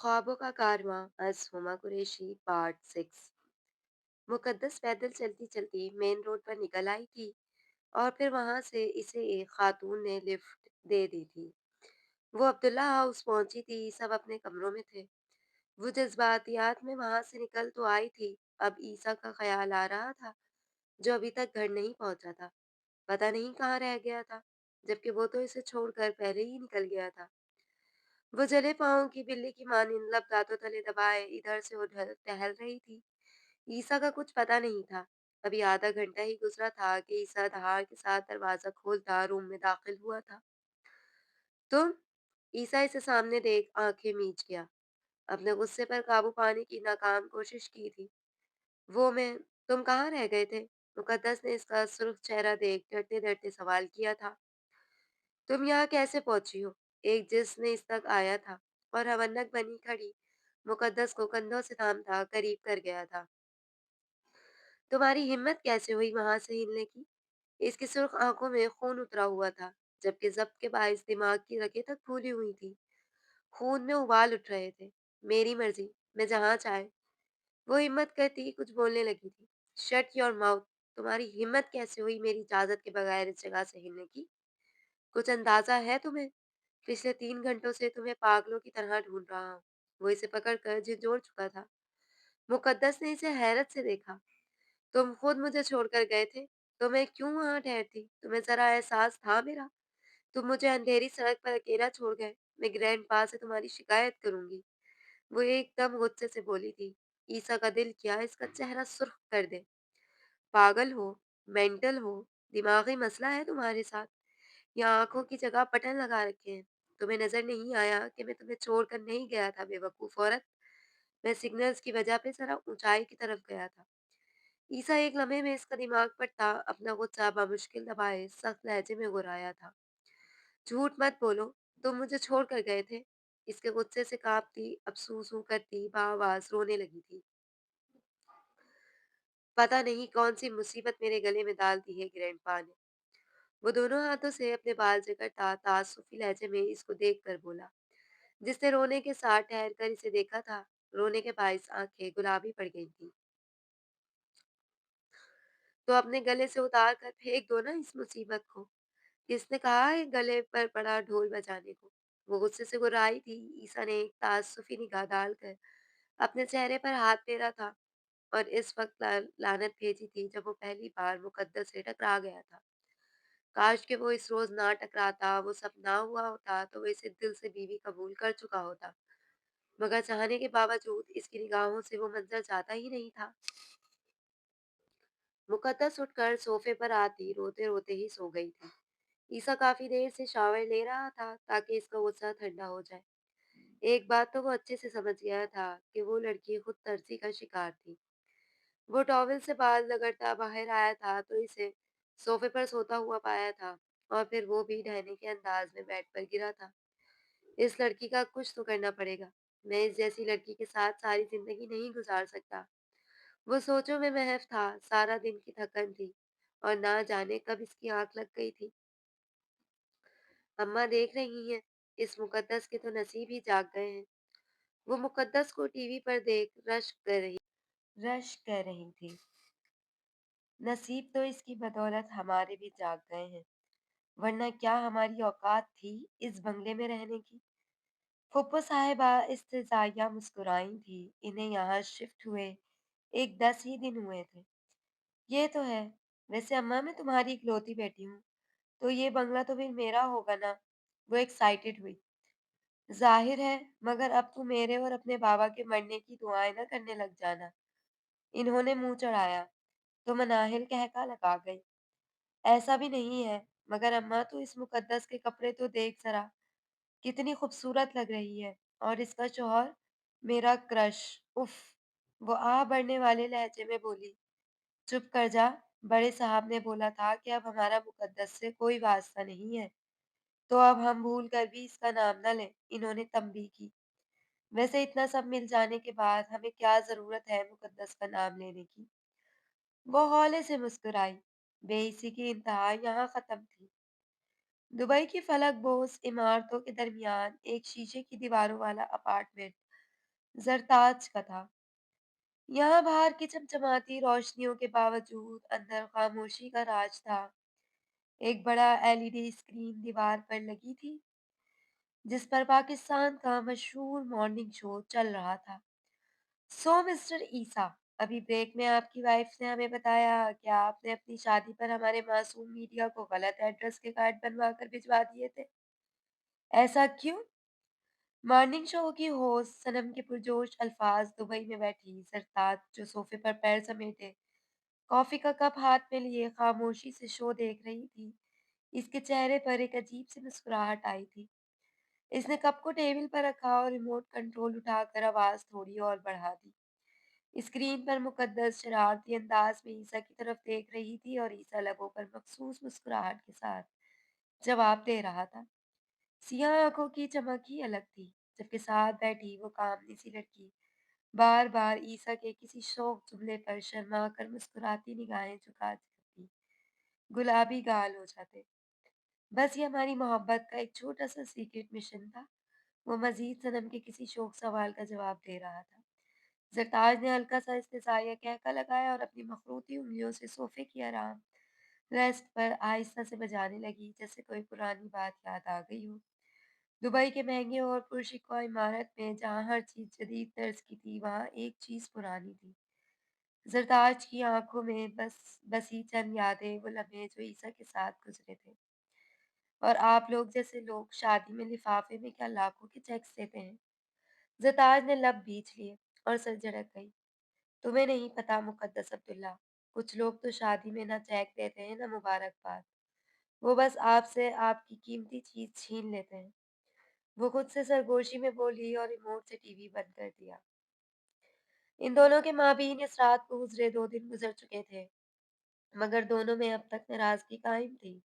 ख्वाबों का कारवां हुमा कुरैशी पार्ट 6। मुकद्दस पैदल चलती चलती मेन रोड पर निकल आई थी और फिर वहां से इसे एक खातून ने लिफ्ट दे दी थी। वो अब्दुल्ला हाउस पहुंची थी, सब अपने कमरों में थे। वो जज्बातियात में वहां से निकल तो आई थी। अब ईसा का ख्याल आ रहा था, जो अभी तक घर नहीं पहुंचा था। पता नहीं कहाँ रह गया था, जबकि वो तो इसे छोड़कर पहले ही निकल गया था। वो जले पाँव की बिल्ली की मानिंद लब दांतों तले दबाए इधर से उधर टहल रही थी। ईसा का कुछ पता नहीं था। अभी आधा घंटा ही गुजरा था कि ईसा दहाड़ के साथ दरवाजा खोलता रूम में दाखिल हुआ था। तुम? ईसा इसे सामने देख आंखें मीच गया। अपने गुस्से पर काबू पाने की नाकाम कोशिश की थी। वो मैं। तुम कहाँ रह गए थे? मुकद्दस ने इसका सुर्ख चेहरा देख डरते डरते सवाल किया था। तुम यहाँ कैसे पहुंची हो? एक जिस्म इस तक आया था और हवन्नक बनी खड़ी मुकद्दस को कंधों से थामता करीब कर गया था। तुम्हारी हिम्मत कैसे हुई वहां से हिलने की? इसकी सुर्ख आंखों में खून उतरा हुआ था, जबकि जब्त के बायस दिमाग की रगें तक फूली हुई थी। खून में उबाल उठ रहे थे। मेरी मर्जी, मैं जहाँ चाहे। वो हिम्मत करती कुछ बोलने लगी थी। Shut your mouth. तुम्हारी हिम्मत कैसे हुई मेरी इजाजत के बगैर इस जगह से हिलने की? कुछ अंदाजा है तुम्हें? पिछले 3 घंटों से तुम्हें पागलों की तरह ढूंढ रहा हूँ। वो इसे पकड़कर झिंझोड़ चुका था। मुकद्दस ने इसे हैरत से देखा। तुम खुद मुझे छोड़कर गए थे, तो मैं क्यों वहां ठहरती? तुम्हें जरा एहसास था मेरा? तुम मुझे अंधेरी सड़क पर अकेला छोड़ गए। मैं ग्रैंड पा से तुम्हारी शिकायत करूंगी। वो एकदम गुस्से से बोली थी। ईसा का दिल किया इसका चेहरा सुर्ख कर दे। पागल हो? मेंटल हो? दिमागी मसला है तुम्हारे साथ? या आंखों की जगह बटन लगा रखे हैं? तुम्हें नजर नहीं आया कि मैं तुम्हें छोड़कर नहीं गया था, बेवकूफ औरत। मैं सिग्नल्स की वजह पे जरा ऊंचाई की तरफ गया था। ईसा एक लम्हे में इसका दिमाग पट्टा अपना गुस्सा बमुश्किल दबाए सख्त लहजे में गुर्राया था। झूठ मत बोलो। तुम मुझे छोड़ कर गए थे। इसके गुस्से से कांपती अब सू सू करती आवाज रोने लगी थी। पता नहीं कौन सी मुसीबत मेरे गले में डाल दी है ग्रैंडपा ने। वो दोनों हाथों से अपने बाल जकड़ता तासुफी लहजे में इसको देख कर बोला, जिसने रोने के साथ ठहर कर इसे देखा था। रोने के बायस आंखें गुलाबी पड़ गई थी। तो अपने गले से उतार कर फेंक दो ना इस मुसीबत को। किसने कहा है गले पर पड़ा ढोल बजाने को? वो गुस्से से गुर्राई थी। ईसा ने एक ताज्जुबी निगाह डालकर अपने चेहरे पर हाथ फेरा था और इस वक्त लानत भेजी थी जब वो पहली बार मुकद्दस से टकरा गया था। काश कि वो इस रोज ना टकराता, वो सब ना हुआ होता तो वो इसे दिल से बीवी कबूल कर चुका होता। मगर चाहने के बावजूद इसकी निगाहों से वो मंजर जाता ही नहीं था। मुकद्दस उठकर सोफे पर आती रोते रोते ही सो गई थी। ईसा काफी देर से शावर ले रहा था ताकि इसका गुस्सा ठंडा हो जाए। एक बात तो वो अच्छे से समझ गया था कि वो लड़की खुद तरसी का शिकार थी। वो टॉवेल से बाल रगड़ता बाहर आया था तो इसे सोफे पर सोता हुआ पाया था और फिर वो भी ढहने के अंदाज में बेड पर गिरा था। इस लड़की का कुछ तो करना पड़ेगा। मैं इस जैसी लड़की के साथ सारी जिंदगी नहीं गुजार सकता। वो सोचों में महव था। सारा दिन की थकन थी और ना जाने कब इसकी आंख लग गई थी। अम्मा देख रही हैं। इस मुकद्दस के तो नसीब ही जाग गए हैं। वो मुकद्दस को टीवी पर देख रश कर रही थी। नसीब तो इसकी बदौलत हमारे भी जाग गए हैं, वरना क्या हमारी औकात थी इस बंगले में रहने की? फुप्पो साहिबा इस्तेजाया मुस्कुराई थी। इन्हें यहाँ शिफ्ट हुए एक 10 ही दिन हुए थे। ये तो है। वैसे अम्मा, मैं तुम्हारी इकलौती बेटी हूँ, तो ये बंगला तो फिर मेरा होगा ना? वो एक्साइटेड हुई। जाहिर है, मगर अब तू मेरे और अपने बाबा के मरने की दुआएं न करने लग जाना। इन्होंने मुंह चढ़ाया तो मनाहिल कहका लगा गई। ऐसा भी नहीं है। मगर अम्मा, तू इस मुकद्दस के कपड़े तो देख जरा, कितनी खूबसूरत लग रही है। और इसका शौहर, मेरा क्रश। उफ। वो आह भरने वाले लहजे में बोली। चुप कर जा। बड़े साहब ने बोला था कि अब हमारा मुकद्दस से कोई वास्ता नहीं है, तो अब हम भूल कर भी इसका नाम न लें। इन्होंने तंबी की। वैसे इतना सब मिल जाने के बाद हमें क्या जरूरत है मुकद्दस का नाम लेने की? वो हौले से मुस्कुराई। बेइसी की इंतहा यहाँ खत्म थी। दुबई की फलक बोस इमारतों के दरमियान एक शीशे की दीवारों वाला अपार्टमेंट ज़रताज का था। यहाँ बाहर की चमचमाती रोशनियों के बावजूद अंदर खामोशी का राज था। एक बड़ा एलईडी स्क्रीन दीवार पर लगी थी, जिस पर पाकिस्तान का मशहूर मॉर्निंग शो चल रहा था। सो मिस्टर ईसा, अभी ब्रेक में आपकी वाइफ ने हमें बताया कि आपने अपनी शादी पर हमारे मासूम मीडिया को गलत एड्रेस के कार्ड बनवा कर भिजवा दिए थे। ऐसा क्यों? मॉर्निंग शो की होस्ट सनम के पुरजोश अल्फाज दुबई में बैठी सरताज, जो सोफे पर पैर समेटे कॉफी का कप हाथ में लिए खामोशी से शो देख रही थी। इसके चेहरे पर एक अजीब सी मुस्कुराहट आई थी। इसने कप को टेबल पर रखा और रिमोट कंट्रोल उठाकर आवाज थोड़ी और बढ़ा दी। स्क्रीन पर मुकद्दस शरारती अंदाज में ईसा की तरफ देख रही थी और ईसा लबों पर मखसूस मुस्कुराहट के साथ जवाब दे रहा था। सियाह आंखों की चमक ही अलग थी, जबकि साथ बैठी वो कामनी सी लड़की बार बार ईसा के किसी शौक जुमले पर शर्मा कर मुस्कुराती निगाहें झुका देती। गुलाबी गाल हो जाते। बस ये हमारी मोहब्बत का एक छोटा सा सीक्रेट मिशन था। वो मजीद सनम के किसी शौक सवाल का जवाब दे रहा था। जरताज ने हल्का सा इस्तेज़ाइया कहका लगाया और अपनी मखरूती उंगलियों से सोफे की आराम रेस्ट पर आहिस्ता से बजाने लगी, जैसे कोई पुरानी बात याद आ गई हो। दुबई के महंगे और पुरशिकवा इमारत में जहाँ हर चीज़ जदीद तर्ज की थी, वहाँ एक चीज़ पुरानी थी। जरताज की आंखों में बस बसी चंद यादें, वो लम्हे जो ईसा के साथ गुजरे थे। और आप लोग जैसे लोग शादी में लिफाफे में क्या लाखों के चेक्स देते हैं। जरताज ने लब भींच लिए और सर झटक गई। तुम्हें नहीं पता मुकद्दस अब्दुल्ला, कुछ लोग तो शादी में ना चेक देते हैं ना मुबारकबाद। वो बस आपसे आपकी कीमती चीज छीन लेते हैं। वो खुद से सरगोशी में बोली और रिमोट से टीवी बंद कर दिया। इन दोनों के माबीन इस रात को गुजरे 2 दिन गुजर चुके थे, मगर दोनों में अब तक नाराजगी कायम थी।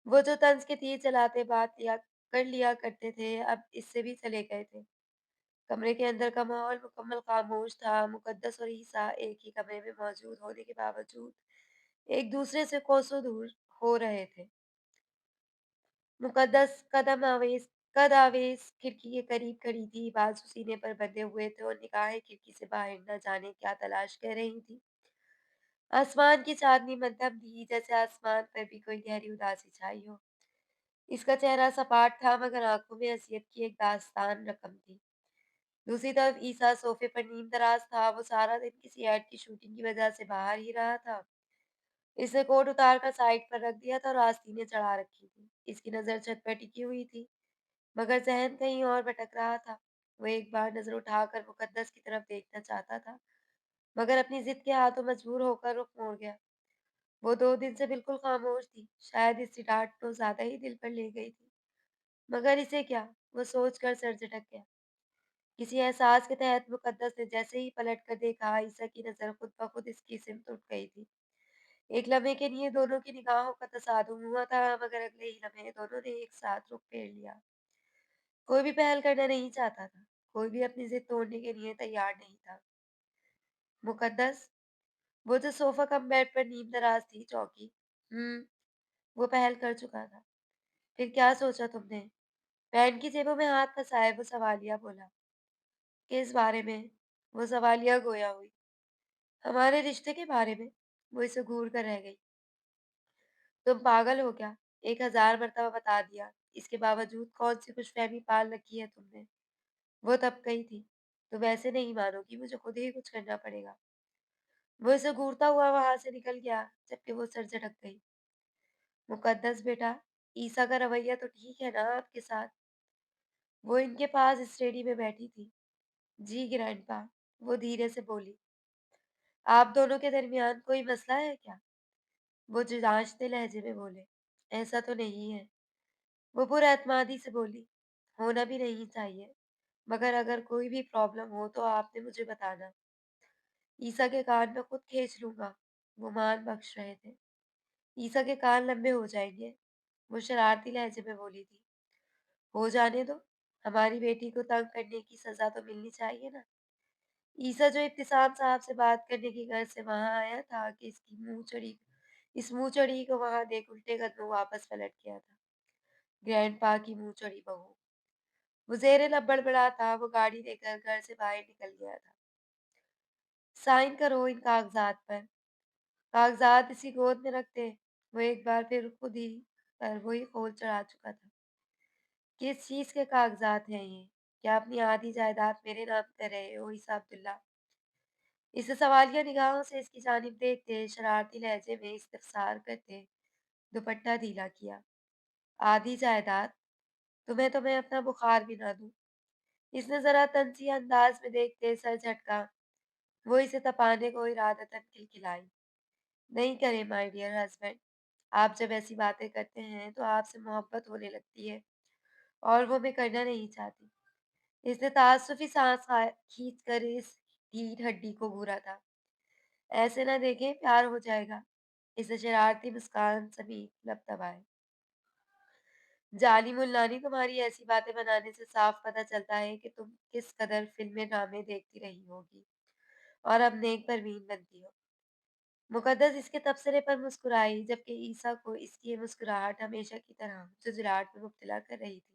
वो जो तंज के तीर चलाते बात लिया कर लिया करते थे, अब इससे भी चले गए थे। कमरे के अंदर का माहौल मुकम्मल खामोश था। मुकद्दस और ईसा एक ही कमरे में मौजूद होने के बावजूद एक दूसरे से कोसों दूर हो रहे थे। मुकद्दस कद आवेज खिड़की के करीब खड़ी थी, बाजू सीने पर बंधे हुए थे और निगाहें खिड़की से बाहर न जाने क्या तलाश कर रही थी। आसमान की चांदनी मध्यम थी, जैसे आसमान पर भी कोई गहरी उदासी छाई हो। इसका चेहरा सपाट था, मगर आंखों में हसीयत की एक दास्तान रकम थी। दूसरी तरफ ईसा सोफे पर नींद-दराज था। वो सारा दिन किसी ऐड की शूटिंग की वजह से बाहर ही रहा था। इसने कोट उतार कर साइड पर रख दिया था और आस्तीनें चढ़ा रखी थी। इसकी नज़र छत पर टिकी हुई थी, मगर ज़हन कहीं और भटक रहा था। वो एक बार नज़र उठाकर मुकद्दस की तरफ देखना चाहता था, मगर अपनी ज़िद के हाथों मजबूर होकर रुख मोड़ गया। वो 2 दिन से बिल्कुल खामोश थी। शायद इसकी डाँट तो ज़्यादा ही दिल पर ले गई थी। मगर इसे क्या? वो सोचकर सर झटक गया। किसी एहसास के तहत मुकद्दस ने जैसे ही पलट कर देखा, ईसा की नज़र खुद ब खुद इसकी सिमत उठ गई थी। एक लम्हे के लिए दोनों की निगाहों का तसादुम हुआ था, मगर अगले ही लम्हे दोनों ने एक साथ रुख फेर लिया। कोई भी पहल करना नहीं चाहता था, कोई भी अपनी जिद तोड़ने के लिए तैयार नहीं था। मुकद्दस, वो जो सोफा कम बेड पर नींद दराज थी, चौंकी। वो पहल कर चुका था। फिर क्या सोचा तुमने? पैंट की जेबों में हाथ फंसाए वो सवालिया बोला। किस बारे में? वो सवालिया गोया हुई। हमारे रिश्ते के बारे में। वो इसे घूर कर रह गई। तुम पागल हो क्या? 1000 मर्तबा बता दिया। इसके बावजूद कौन सी खुशफहमी पाल रखी है तुमने? वो तब कही थी। तुम ऐसे नहीं मानोगी, मुझे खुद ही कुछ करना पड़ेगा। वो इसे घूरता हुआ वहां से निकल गया, जबकि वो सर झटक गई। मुकद्दस बेटा, ईसा का रवैया तो ठीक है ना आपके साथ? वो इनके पास स्टडी में बैठी थी। जी ग्रैंडपा, वो धीरे से बोली। आप दोनों के दरमियान कोई मसला है क्या? वो जांचते लहजे में बोले। ऐसा तो नहीं है। वो पुरएतमादी से बोली। होना भी नहीं चाहिए, मगर अगर कोई भी प्रॉब्लम हो तो आपने मुझे बताना। ईसा के कान में खुद खींच लूंगा। वो मान बख्श रहे थे। ईसा के कान लंबे हो जाएंगे। वो शरारती लहजे में बोली थी। हो जाने दो। हमारी बेटी को तंग करने की सजा तो मिलनी चाहिए ना। ईसा जो इब्तिसाम साहब से बात करने की गर्ज से वहां आया था, कि इस मुंह चढ़ी को वहां देख उल्टे कदमों वापस पलट गया था। ग्रैंडपा की मुंह चढ़ी बहू। वो ज़ेरे लब बड़बड़ाता वो गाड़ी लेकर घर से बाहर निकल गया था। साइन करो इन कागज़ात पर। कागज़ात इसी गोद में रखते। वो एक बार फिर खुद ही पर वही खोल चढ़ा चुका था। किस चीज़ के कागज़ात हैं ये? क्या अपनी आधी जायदाद मेरे नाम कर रहे हो ईसा अब्दुल्ला? इसे सवालिया निगाहों से इसकी जानिब देखते, शरारती लहजे में इस्तफसार करते, दुपट्टा ढीला किया। आधी जायदाद? तुम्हें तो मैं अपना बुखार भी ना दूँ। इसने ज़रा तंज़िया अंदाज़ में देखते सर झटका। वो इसे तपाने को इरादतन खिलखिलाई। नहीं करें माय डियर हस्बैंड। आप जब ऐसी बातें करते हैं तो आपसे मोहब्बत होने लगती है और वो मैं करना नहीं चाहती। इसने ताज्जुबी सांस खींचकर इस ढीठ हड्डी को घूरा था। ऐसे ना देखें प्यार हो जाएगा। इसे शरारती मुस्कान समेत लब दबाए। जानी मुल्लानी तुम्हारी ऐसी बातें बनाने से साफ पता चलता है कि तुम किस कदर फिल्में ड्रामे देखती रही होगी और अब नेक परवीन बनती हो। मुकद्दस इसके तबसरे पर मुस्कुराई जबकि ईसा को इसकी ये मुस्कुराहट हमेशा की तरह झुंझलाहट में मुब्तला कर रही थी।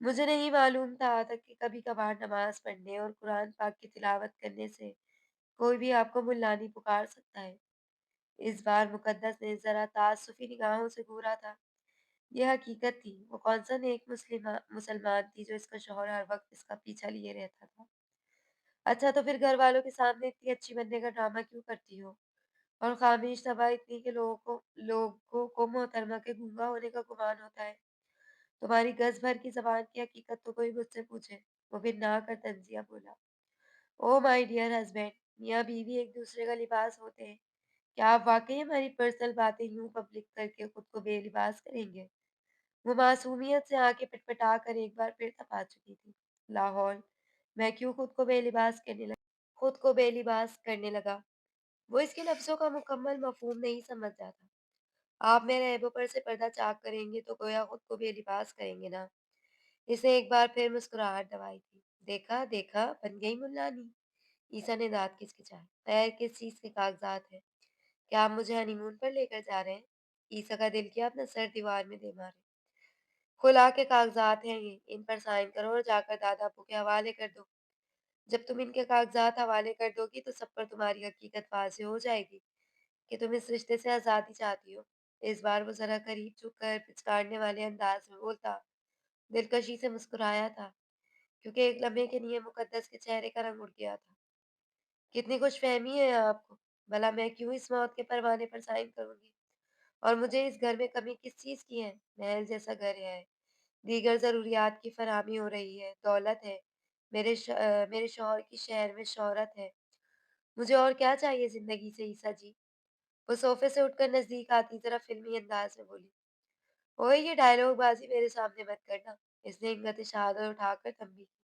मुझे नहीं मालूम था तक कि कभी कभार नमाज पढ़ने और कुरान पाक की तिलावत करने से कोई भी आपको मुल्लानी पुकार सकता है। इस बार मुकद्दस ने जरा तासुफी निगाहों से घूरा था। यह हकीकत थी। वो कौन सा नेक मुसलमान थी जो इसका शौहर हर वक्त इसका पीछा लिए रहता था। अच्छा तो फिर घर वालों के सामने इतनी अच्छी बनने का ड्रामा क्यों करती हो? और खामिश तबा इतनी कि लोगों को मोहतरमा के गूंगा होने का गुमान होता है। तुम्हारी गज भर की जबान की हकीकत तो कोई मुझसे पूछे। वो भी ना कर तंजिया बोला। ओ माय डियर हस्बैंड, मियाँ बीवी एक दूसरे का लिबास होते हैं। क्या आप वाकई हमारी पर्सनल बातें यूं पब्लिक करके खुद को बेलिबास करेंगे? वो मासूमियत से आंखें पिटपिटा कर एक बार फिर तपा चुकी थी। लाहौल, मैं क्यों खुद को बेलिबास करने लगा। वो इसके लफ्ज़ों का मुकम्मल मफ़हूम नहीं समझ रहा था। आप मेरे ऐबों पर से पर्दा चाक करेंगे तो गोया खुद को बेलिबास करेंगे ना। इसने एक बार फिर मुस्कुराहट दबाई थी। देखा, देखा, बन गई मुल्लानी। ईसा ने दाँत किचकिचाए। खैर किस चीज़ के कागज़ात हैं? क्या आप मुझे हनीमून पर लेकर जा रहे हैं? ईसा का दिल किया अपना सर दीवार में दे मारे। खुला के कागज़ात हैं ये, इन पर साइन करो और जाकर दादा अब्बू के हवाले कर दो। जब तुम इनके कागज़ात हवाले कर दोगी तो सब पर तुम्हारी हकीकत वाज़ेह हो जाएगी कि तुम इस रिश्ते से आज़ादी चाहती हो। इस बार वो ज़रा करीब झुककर पिचकारने वाले अंदाज में बोलता, दिलकशी से मुस्कुराया था, क्योंकि एक लम्हे के लिए मुकद्दस के चेहरे का रंग उड़ गया था। कितनी खुशफ़हमी है आपको, भला मैं क्यों इस मौत के परवाने पर साइन करूँगी? और मुझे इस घर में कमी किस चीज़ की है? महल जैसा घर है, दीगर ज़रूरियात की फराहमी हो रही है, दौलत है, मेरे शौहर की शहर में शोहरत है। मुझे और क्या चाहिए ज़िंदगी से ईसा जी? वो सोफ़े से उठकर नज़दीक आती ज़रा फ़िल्मी अंदाज़ में बोली, ओए ये डायलॉग बाज़ी मेरे सामने मत करना। इसने हिम्मत शहादत उठाकर थम भी की।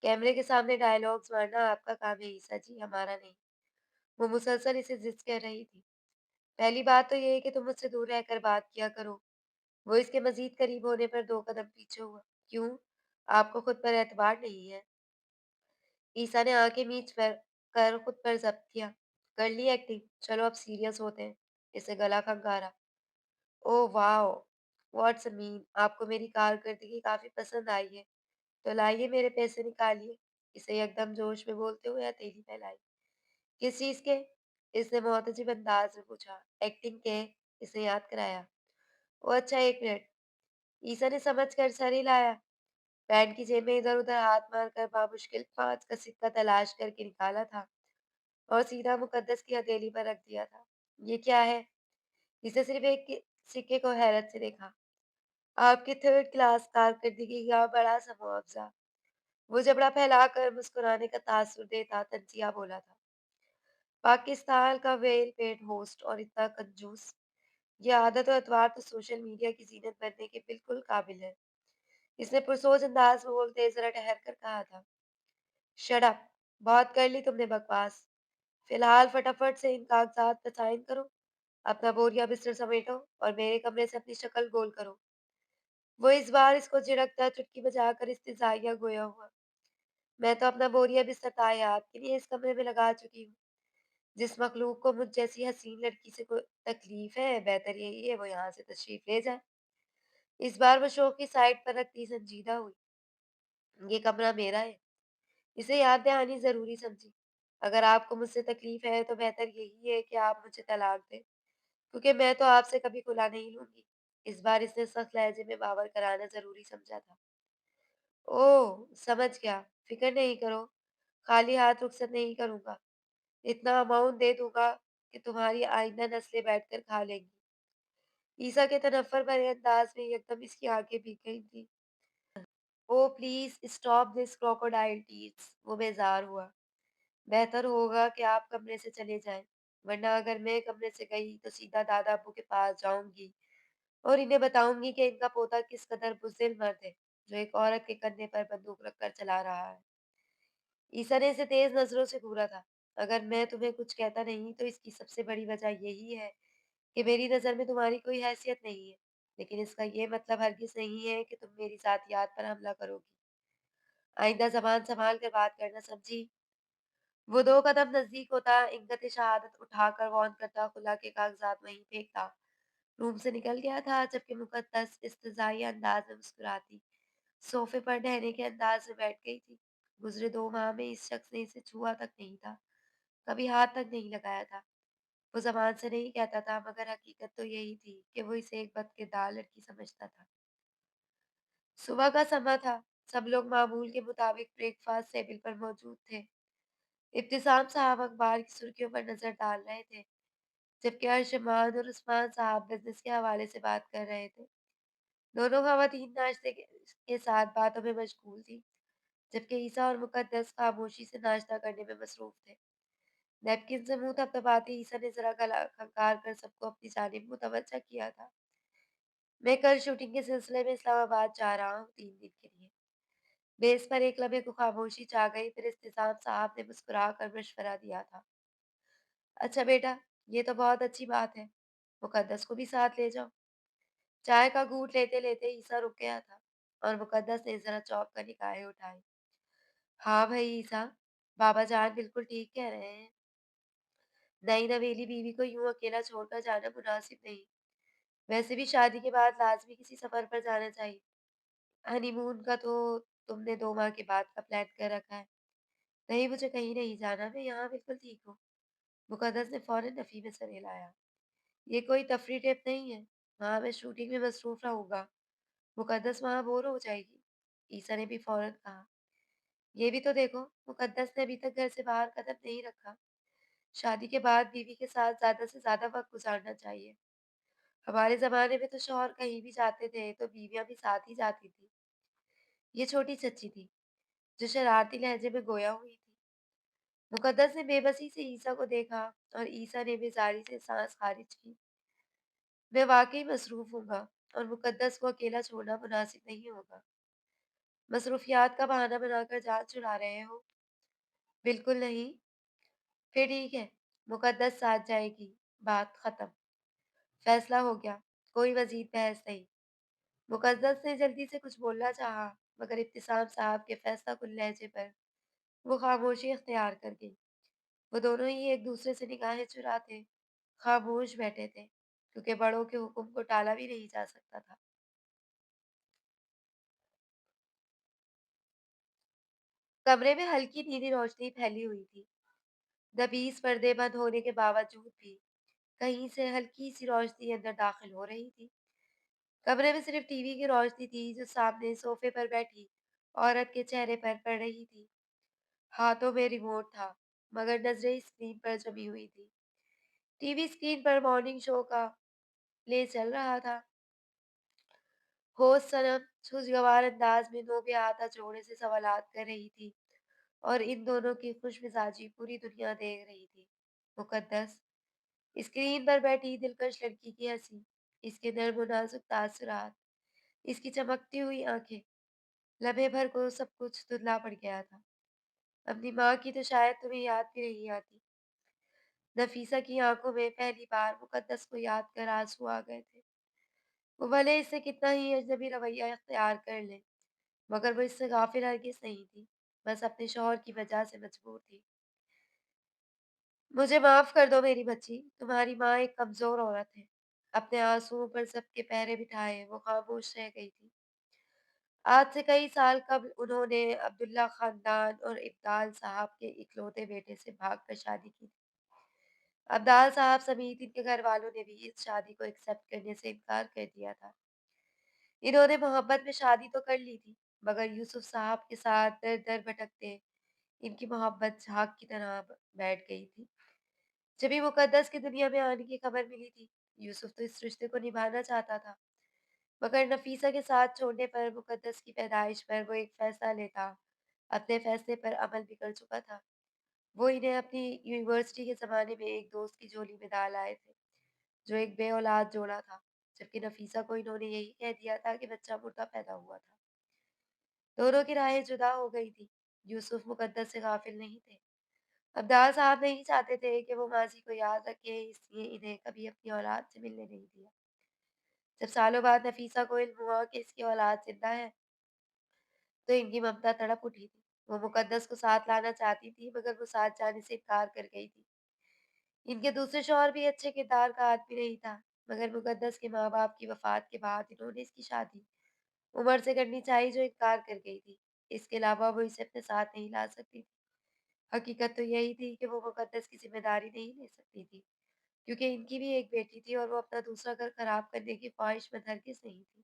कैमरे के सामने डायलॉग्स मारना आपका काम है ईसा जी, हमारा नहीं। वो मुसलसल इसे ज़िद कह रही थी। पहली बात तो ये है कि तुम मुझसे दूर रहकर बात किया करो। वो इसके मज़ीद करीब होने पर 2 कदम पीछे हुआ। क्यों? आपको खुद पर एतबार नहीं है? ईसा ने आंखें मीच कर खुद पर ज़ब्त किया। कर ली एक्टिंग, चलो अब सीरियस होते हैं। इसे गला खंगारा। Oh wow! What's a mean! आपको मेरी कारकर्दगी काफ़ी पसंद आई है, तो लाइए मेरे पैसे निकालिए। इसे यकदम जोश में बोलते हुए हथेली फैलाई। किस चीज़ के? इसने मुतज़िम अंदाज में पूछा। एक्टिंग के, इसे याद कराया। ओह अच्छा 1 मिनट। ईसा ने समझ कर सर हिलाया। पैंट की जेब में इधर-उधर हाथ मारकर बामुश्किल 5 का सिक्का तलाश करके निकाला था और सीधा मुकद्दस की हथेली पर रख दिया था। ये क्या है? इसे सिर्फ एक सिक्के को हैरत से देखा। आपकी 3rd क्लास कारकर्दगी का बड़ा-सा मुआवज़ा। वो जबड़ा फैलाकर मुस्कुराने का तासुर देता तंजिया बोला था। पाकिस्तान का वेल पेड होस्ट और इतना कंजूस। ये आदत और एतवार तो सोशल मीडिया की ज़ीनत बनने के बिल्कुल काबिल है। इसने पुरसोच अंदाज में बोलते ज़रा ठहर कर कहा था। Shut up! बहुत कर ली तुमने बकवास। फिलहाल फटाफट से इन कागज़ात पे साइन करो, अपना बोरिया बिस्तर समेटो और मेरे कमरे से अपनी शक्ल गोल करो। वो इस बार इसको झिड़कता चुटकी बजाकर इस्तेज़ाइया गोया हुआ। मैं तो अपना बोरिया बिस्तर तायात के लिए इस कमरे में लगा चुकी हूँ। जिस मखलूक को मुझ जैसी हसीन लड़की से कोई तकलीफ है, बेहतर यही है वो यहाँ से तशरीफ़ ले जाए। इस बार वो शो की साइड पर रखती संजीदा हुई। یہ کمرہ میرا ہے، اسے یاد دہانی ضروری سمجھی۔ اگر آپ کو مجھ سے تکلیف ہے تو بہتر یہی ہے کہ آپ مجھے طلاق دیں، کیونکہ میں تو آپ سے کبھی کھلا نہیں لوں گی۔ اس بار اس نے سخت لہجے میں باور کرانا ضروری سمجھا تھا۔ اوہ! سمجھ گیا، فکر نہیں کرو، خالی ہاتھ رخصت نہیں کروں گا، اتنا اماؤنٹ دے دوں گا کہ تمہاری آئندہ نسلیں بیٹھ کر کھا لیں گی۔ عیسیٰ کے تنفر بھرے انداز میں یکدم اس کی آنکھیں بھیگ گئی تھیں۔ Oh please stop this crocodile tears, وہ بیزار ہوا۔ بہتر ہوگا کہ آپ کمرے سے چلے جائیں، ورنہ اگر میں کمرے سے گئی تو سیدھا دادا ابو کے پاس جاؤں گی اور انہیں بتاؤں گی کہ ان کا پوتا کس قدر بزدل مرد ہے جو ایک عورت کے کندھے پر بندوق رکھ کر چلا رہا ہے۔ عیسیٰ نے اسے تیز نظروں سے گھورا تھا۔ اگر میں تمہیں کچھ کہتا نہیں تو اس کی سب سے بڑی وجہ یہی ہے کہ میری نظر میں تمہاری کوئی حیثیت نہیں ہے، لیکن اس کا یہ مطلب ہرگز نہیں ہے کہ تم میری ذاتیات پر حملہ کرو گی۔ آئندہ زبان سنبھال کر بات کرنا سمجھی۔ وہ دو قدم نزدیک ہوتا، انگت شہادت اٹھا کر وان کرتا، خلا کے کاغذات وہیں پھینکتا، روم سے نکل گیا تھا، جبکہ مقدس استضائی انداز میں مسکراتی صوفے پر ڈہنے کے انداز میں بیٹھ گئی تھی۔ گزرے 2 ماہ میں اس شخص نے اسے چھوا تک نہیں تھا، کبھی ہاتھ تک نہیں لگایا تھا۔ وہ زبان سے نہیں کہتا تھا، مگر حقیقت تو یہی تھی کہ وہ اسے ایک بد کردار لڑکی سمجھتا تھا۔ صبح کا سماں تھا، سب لوگ معمول کے مطابق بریک فاسٹ ٹیبل پر موجود تھے۔ ابتسام صاحب اخبار کی سرخیوں پر نظر ڈال رہے تھے، جبکہ ارشمان اور عثمان صاحب بزنس کے حوالے سے بات کر رہے تھے۔ دونوں خواتین ناشتے کے ساتھ باتوں میں مشغول تھیں، جبکہ عیسیٰ اور مقدس خاموشی سے ناشتہ کرنے میں مصروف تھے۔ نیپکن سے منہ تھپتھپاتے عیسیٰ نے ذرا گلا کھنکار کر سب کو اپنی جانب متوجہ کیا تھا۔ میں کل شوٹنگ کے سلسلے میں اسلام آباد جا رہا ہوں 3 دن کے لیے۔ بیس پر ایک لمحے کو خاموشی چھا گئی، پھر استحسان صاحب نے مسکرا کر مشورہ دیا تھا۔ اچھا بیٹا، یہ تو بہت اچھی بات ہے، مقدس کو بھی ساتھ لے جاؤ۔ چائے کا گھونٹ لیتے لیتے عیسیٰ رک گیا تھا اور مقدس نے ذرا چونک کر نگاہیں اٹھائی۔ ہاں بھائی عیسیٰ، بابا جان بالکل ٹھیک کہہ رہے ہیں، نئی نویلی بیوی کو یوں اکیلا چھوڑ کر جانا مناسب نہیں۔ ویسے بھی شادی کے بعد لازمی کسی سفر پر جانا چاہیے۔ ہنی مون کا تو تم نے 2 ماہ کے بعد کا پلان کر رکھا ہے۔ نہیں مجھے کہیں نہیں جانا، میں یہاں بالکل ٹھیک ہوں۔ مقدس نے فوراً نفی میں سر ہلایا۔ یہ کوئی تفریح ٹرپ نہیں ہے، وہاں میں شوٹنگ میں مصروف رہوں گا، مقدس وہاں بور ہو جائے گی۔ عیسیٰ نے بھی فوراً کہا۔ یہ بھی تو دیکھو، مقدس نے ابھی تک گھر سے باہر قدم نہیں رکھا۔ شادی کے بعد بیوی کے ساتھ زیادہ سے زیادہ وقت گزارنا چاہیے۔ ہمارے زمانے میں تو شوہر کہیں بھی جاتے تھے تو بیویاں بھی ساتھ ہی جاتی تھی۔ یہ چھوٹی چچی تھی جو شرارتی لہجے میں گویا ہوئی تھی۔ مقدس نے بے بسی سے عیسیٰ کو دیکھا اور عیسیٰ نے بیزاری سے سانس خارج کی۔ میں واقعی مصروف ہوں گا اور مقدس کو اکیلا چھوڑنا مناسب نہیں ہوگا۔ مصروفیات کا بہانہ بنا کر جان چھڑا رہے ہو؟ بالکل نہیں۔ پھر ٹھیک ہے، مقدس ساتھ جائے گی، بات ختم، فیصلہ ہو گیا، کوئی مزید بحث نہیں۔ مقدس نے جلدی سے کچھ بولنا چاہا، مگر ابتسام صاحب کے فیصلہ کن لہجے پر وہ خاموشی اختیار کر گئی۔ وہ دونوں ہی ایک دوسرے سے نگاہیں چراتے خاموش بیٹھے تھے، کیونکہ بڑوں کے حکم کو ٹالا بھی نہیں جا سکتا تھا۔ کمرے میں ہلکی نیلی روشنی پھیلی ہوئی تھی، دبیز پردے بند ہونے کے باوجود بھی کہیں سے ہلکی سی روشنی اندر داخل ہو رہی تھی۔ کمرے میں صرف ٹی وی کی روشنی تھی جو سامنے صوفے پر بیٹھی عورت کے چہرے پر پڑ رہی تھی۔ ہاتھوں میں ریموٹ تھا، مگر نظریں اسکرین پر جمی ہوئی تھی۔ ٹی وی اسکرین پر مارننگ شو کا پلے چل رہا تھا۔ ہوسٹ صنم خوشگوار انداز میں نو پہ آتا جوڑے سے سوالات کر رہی تھی اور ان دونوں کی خوش مزاجی پوری دنیا دیکھ رہی تھی۔ مقدس اسکرین پر بیٹھی دلکش لڑکی کی ہنسی، اس کے نرم و نازک تاثرات، اس کی چمکتی ہوئی آنکھیں، لمحے بھر کو سب کچھ دھندلا پڑ گیا تھا۔ اپنی ماں کی تو شاید تمہیں یاد بھی نہیں آتی۔ نفیسہ کی آنکھوں میں پہلی بار مقدس کو یاد کر آنسو آ گئے تھے۔ وہ بھلے اس سے کتنا ہی اجنبی رویہ اختیار کر لے، مگر وہ اس سے غافل ہرگز نہیں تھی، بس اپنے شوہر کی وجہ سے مجبور تھی۔ مجھے معاف کر دو میری بچی، تمہاری ماں ایک کمزور عورت ہے۔ اپنے آنسوؤں پر سب کے پہرے بٹھائے وہ خاموش رہ گئی تھی۔ آج سے کئی سال قبل انہوں نے عبداللہ خاندان اور ابدال صاحب کے اکلوتے بیٹے سے بھاگ کر شادی کی تھی۔ عبدال صاحب سمیت ان کے گھر والوں نے بھی اس شادی کو ایکسپٹ کرنے سے انکار کر دیا تھا۔ انہوں نے محبت میں شادی تو کر لی تھی، مگر یوسف صاحب کے ساتھ در در بھٹکتے ان کی محبت جھاگ کی طرح بیٹھ گئی تھی۔ جبھی مقدس کی دنیا میں آنے کی خبر ملی تھی، یوسف تو اس رشتے کو نبھانا چاہتا تھا، مگر نفیسہ کے ساتھ چھوڑنے پر مقدس کی پیدائش پر وہ ایک فیصلہ لیتا، اپنے فیصلے پر عمل بھی کر چکا تھا۔ وہ انہیں اپنی یونیورسٹی کے زمانے میں ایک دوست کی جھولی میں ڈال آئے تھے، جو ایک بے اولاد جوڑا تھا، جبکہ نفیسہ کو انہوں نے یہی کہہ دیا تھا کہ بچہ مردہ پیدا ہوا تھا۔ دونوں کی راہیں جدا ہو گئی تھی۔ یوسف مقدس سے غافل نہیں تھے۔ عبدال صاحب نہیں چاہتے تھے کہ وہ ماضی کو یاد رکھے، اس لیے انہیں کبھی اپنی اولاد سے ملنے نہیں دیا۔ جب سالوں بعد نفیسہ کو علم ہوا کہ اس کی اولاد زندہ ہے، تو ان کی ممتا تڑپ اٹھی تھی۔ وہ مقدس کو ساتھ لانا چاہتی تھی، مگر وہ ساتھ جانے سے انکار کر گئی تھی۔ ان کے دوسرے شوہر بھی اچھے کردار کا آدمی نہیں تھا، مگر مقدس کے ماں باپ کی وفات کے بعد انہوں نے اس کی شادی عمر سے کرنی چاہی، جو انکار کر گئی تھی۔ اس کے علاوہ وہ اسے اپنے ساتھ نہیں لا سکتی تھی۔ حقیقت تو یہی تھی کہ وہ مقدس کی ذمہ داری نہیں لے سکتی تھی، کیونکہ ان کی بھی ایک بیٹی تھی اور وہ اپنا دوسرا گھر خراب کرنے کی خواہش مند ہرگز نہیں تھی۔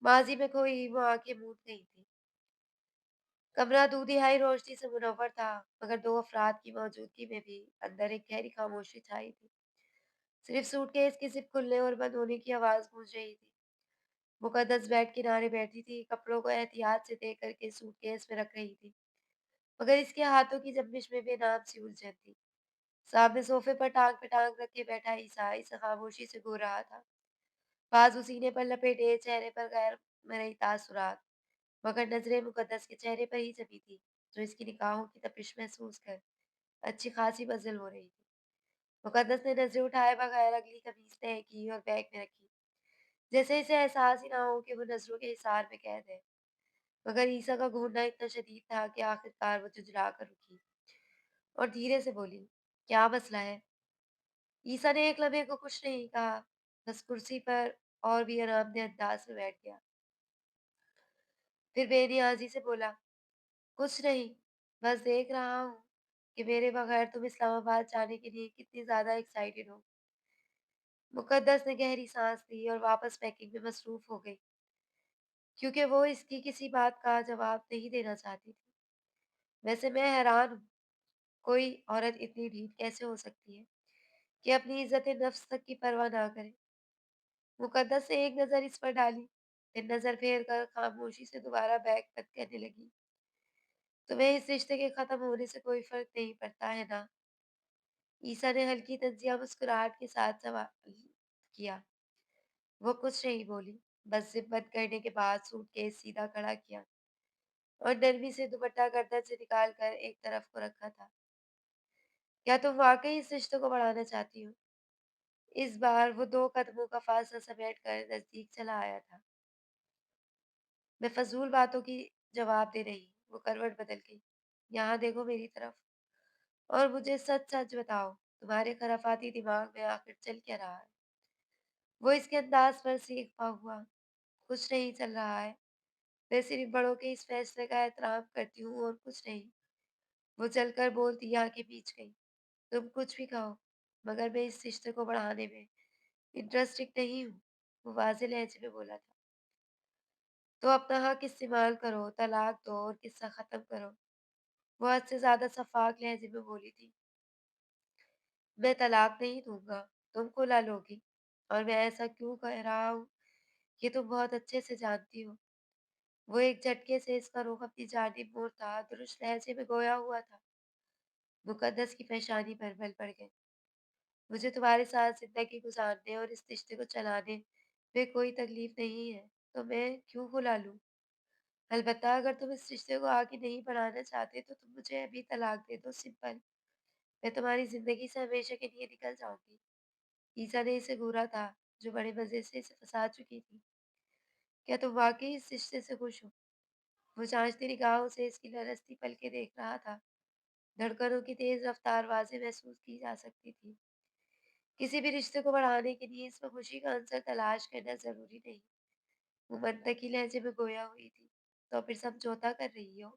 ماضی میں کھوئی وہ آنکھیں موند گئی تھی۔ کمرہ دودھائی روشنی سے منور تھا، مگر دو افراد کی موجودگی میں بھی اندر ایک گہری خاموشی چھائی تھی۔ صرف سوٹ کیس کی زپ کھلنے اور بند ہونے کی آواز گونج رہی تھی۔ مقدس بیڈ کنارے بیٹھی تھی، کپڑوں کو احتیاط سے طے کر کے سوٹ کیس میں رکھ رہی تھی، مگر اس کے ہاتھوں کی جنبش میں بے نام سی الجھن تھی۔ سامنے صوفے پر ٹانگ پہ ٹانگ رکھے بیٹھا عیسیٰ اسے خاموشی سے گو رہا تھا، بازو سینے پر لپیٹے، چہرے پر غیر مرئی تاثرات، مگر نظریں مقدس کے چہرے پر ہی جمی تھی، جو اس کی نگاہوں کی تپش محسوس کر اچھی خاصی بزل ہو رہی تھی۔ مقدس نے نظریں اٹھائے بغیر اگلی قمیص طے کی اور بیگ میں رکھی، جیسے اسے احساس ہی نہ ہو کہ وہ نظروں کے حصار میں قید ہے۔ مگر عیسیٰ کا گھورنا اتنا شدید تھا کہ آخر کار وہ جھنجھلا کر اٹھی اور دھیرے سے بولی، کیا مسئلہ ہے؟ عیسیٰ نے ایک لمحے کو کچھ نہیں کہا، بس کرسی پر اور بھی آرام دہ انداز میں بیٹھ گیا۔ پھر بے نیازی سے بولا، کچھ نہیں، بس دیکھ رہا ہوں کہ میرے بغیر تم اسلام آباد جانے کے لیے کتنی زیادہ ایکسائٹیڈ ہو۔ مقدس نے گہری سانس لی اور واپس پیکنگ میں مصروف ہو گئی، کیونکہ وہ اس کی کسی بات کا جواب نہیں دینا چاہتی تھی۔ ویسے میں حیران ہوں، کوئی عورت اتنی ڈھیٹ کیسے ہو سکتی ہے کہ اپنی عزت نفس تک کی پرواہ نہ کرے؟ مقدس نے ایک نظر اس پر ڈالی، پھر نظر پھیر کر خاموشی سے دوبارہ بیگ بند کرنے لگی۔ تمہیں اس رشتے کے ختم ہونے سے کوئی فرق نہیں پڑتا ہے نا؟ عیسیٰ نے ہلکی طنزیہ مسکراہٹ کے ساتھ سوال کیا۔ وہ کچھ نہیں بولی، بس زپ بند کرنے کے بعد سوٹ کیس سیدھا کھڑا کیا اور نرمی سے دوپٹہ گردن سے نکال کر ایک طرف کو رکھا تھا۔ کیا تم واقعی اس رشتے کو بڑھانا چاہتی ہو؟ اس بار وہ دو قدموں کا فاصلہ سمیٹ کر نزدیک چلا آیا تھا۔ میں فضول باتوں کی جواب دے رہی، وہ کروٹ بدل گئی۔ یہاں دیکھو میری طرف اور مجھے سچ سچ بتاؤ، تمہارے خرافاتی دماغ میں آخر چل کیا رہا ہے؟ وہ اس کے انداز پر سیکھتا ہوا، کچھ نہیں چل رہا ہے، میں صرف بڑوں کے اس فیصلے کا احترام کرتی ہوں اور کچھ نہیں۔ وہ چل کر بولتی آنکھیں بیچ گئی، تم کچھ بھی کہو، مگر میں اس رشتے کو بڑھانے میں انٹرسٹڈ نہیں ہوں، وہ واضح لہجے میں بولا تھا۔ تو اپنا حق استعمال کرو، طلاق دو اور قصہ ختم کرو، وہ حد سے زیادہ شفاف لہجے میں بولی تھی۔ میں طلاق نہیں دوں گا، تم کھلا لو گی، اور میں ایسا کیوں کہہ رہا ہوں یہ تم بہت اچھے سے جانتی ہو۔ وہ ایک جھٹکے سے اس کا رخ اپنی جانب موڑتا درست لہجے میں گویا ہوا تھا۔ مقدس کی پیشانی پر بل پڑ گئے۔ مجھے تمہارے ساتھ زندگی گزارنے اور اس رشتے کو چلانے میں کوئی تکلیف نہیں ہے، تو میں کیوں کھلا لوں؟ البتہ اگر تم اس رشتے کو آگے نہیں بڑھانا چاہتے تو تم مجھے ابھی طلاق دے دو، سمپل۔ میں تمہاری زندگی سے ہمیشہ کے لیے نکل جاؤں گی۔ عیسیٰ نے اسے گھورا تھا، جو بڑے مزے سے اسے پھنسا چکی تھی۔ کیا تم واقعی اس رشتے سے خوش ہو؟ وہ چانچتی نگاہوں سے اس کی لرزتی پلکیں دیکھ رہا تھا۔ دھڑکنوں کی تیز رفتار واضح محسوس کی جا سکتی تھی۔ کسی بھی رشتے کو بڑھانے کے لیے اس میں خوشی کا عنصر تلاش کرنا ضروری نہیں، وہ منطقی لہجے میں گویا ہوئی تھی۔ तो फिर समझौता कर रही हो?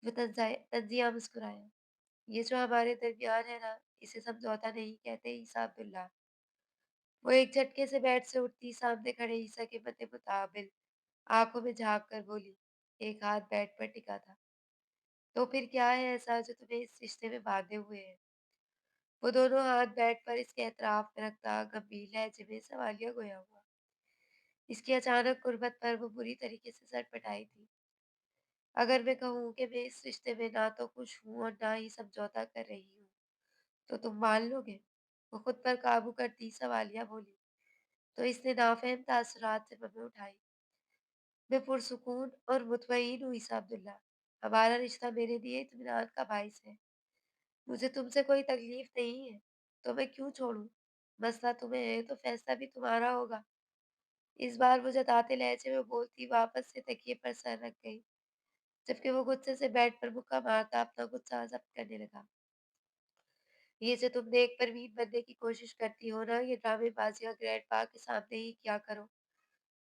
वो तंज़िया मुस्कुराया। ये जो हमारे दरमियान है ना, इसे समझौता नहीं कहते ईसा अब्दुल्ला। वो एक झटके से बेड से उठती, सामने खड़े ईसा के मद्दे मुकाबिल आँखों में झाँक कर बोली, एक हाथ बेड पर टिका था। तो फिर क्या है ऐसा जो तुम्हें इस रिश्ते में बाँधे हुए है? वो दोनों हाथ बेड पर इसके एतराफ में रखता गंभीर लहजे में सवालिया गोया हुआ। इसकी अचानक गुर्बत पर वो बुरी तरीके से सटपटाई थी। अगर मैं कहूँ कि मैं इस रिश्ते में ना तो खुश हूँ और ना ही समझौता कर रही हूँ, तो तुम मान लोगे? वो खुद पर काबू करती सवालिया बोली, तो इसने नाफहम तासुरात से बमें उठाई। मैं पुरसुकून और मुतमईन हूँ ईसा अब्दुल्ला। हमारा रिश्ता मेरे लिए इत्मीनान का बाइस है। मुझे तुमसे कोई तकलीफ नहीं है, तो मैं क्यों छोड़ूं? मसला तुम्हें है तो फैसला भी तुम्हारा होगा। इस बार वो जताते लहजे में बोलती वापस से तकिए पर सर रख गई, जबकि वो गुस्से से बेड पर मुक्का मारता अपना गुस्सा जब्त करने लगा। ये जो तुम नेक परवीन बनने की कोशिश करती हो ना, ये ड्रामेबाजियां ग्रैंड पा के सामने ही किया करो।